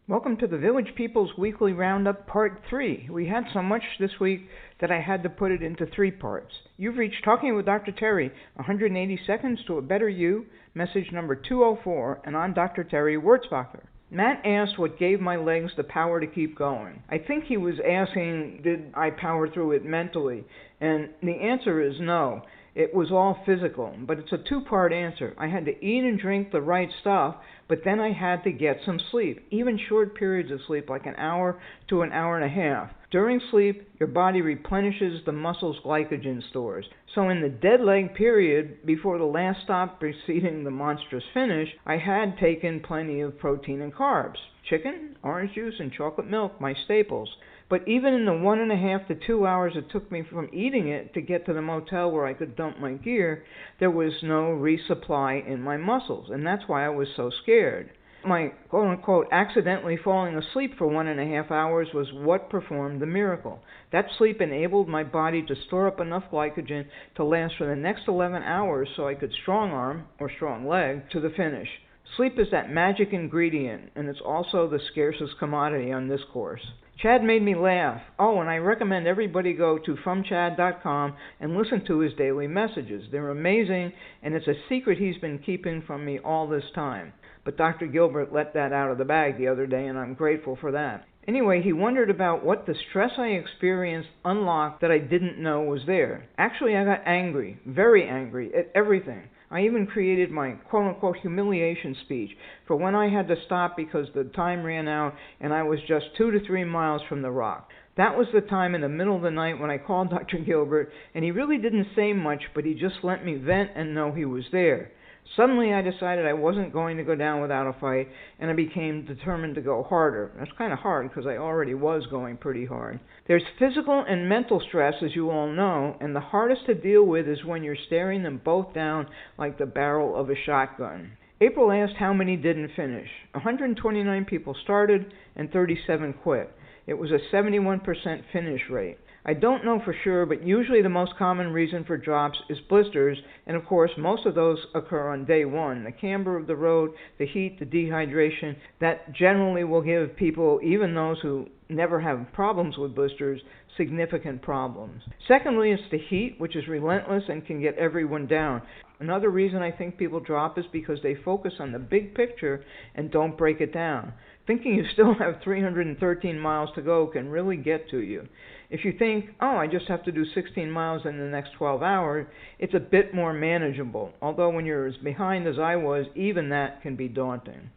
Welcome to the Village People's Weekly Roundup Part 3. We had so much this week that I had to put it into 3 parts. You've reached Talking with Dr. Terry, 180 Seconds to a Better You, message number 204, and I'm Dr. Terry Wurzbacher. Matt asked what gave my legs the power to keep going. I think he was asking, did I power through it mentally? And the answer is no. It was all physical, but it's a 2-part answer. I had to eat and drink the right stuff, but then I had to get some sleep, even short periods of sleep, like an hour to an hour and a half. During sleep, your body replenishes the muscle's glycogen stores. So in the dead leg period, before the last stop preceding the monstrous finish, I had taken plenty of protein and carbs. Chicken, orange juice, and chocolate milk, my staples. But even in the 1.5 to 2 hours it took me from eating it to get to the motel where I could dump my gear, there was no resupply in my muscles, and that's why I was so scared. My quote-unquote accidentally falling asleep for 1.5 hours was what performed the miracle. That sleep enabled my body to store up enough glycogen to last for the next 11 hours so I could strong arm, or strong leg, to the finish. Sleep is that magic ingredient, and it's also the scarcest commodity on this course. Chad made me laugh. Oh, and I recommend everybody go to FromChad.com and listen to his daily messages. They're amazing, and it's a secret he's been keeping from me all this time. But Dr. Gilbert let that out of the bag the other day, and I'm grateful for that. Anyway, he wondered about what the stress I experienced unlocked that I didn't know was there. Actually, I got angry, very angry, at everything. I even created my quote-unquote humiliation speech for when I had to stop because the time ran out and I was just 2 to 3 miles from the rock. That was the time in the middle of the night when I called Dr. Gilbert, and he really didn't say much, but he just let me vent and know he was there. Suddenly I decided I wasn't going to go down without a fight, and I became determined to go harder. That's kind of hard because I already was going pretty hard. There's physical and mental stress, as you all know, and the hardest to deal with is when you're staring them both down like the barrel of a shotgun. April asked how many didn't finish. 129 people started and 37 quit. It was a 71% finish rate. I don't know for sure, but usually the most common reason for drops is blisters, and of course most of those occur on day 1. The camber of the road, the heat, the dehydration, that generally will give people, even those who never have problems with blisters, significant problems. Secondly, it's the heat, which is relentless and can get everyone down. Another reason I think people drop is because they focus on the big picture and don't break it down. Thinking you still have 313 miles to go can really get to you. If you think, oh, I just have to do 16 miles in the next 12 hours, it's a bit more manageable. Although when you're as behind as I was, even that can be daunting.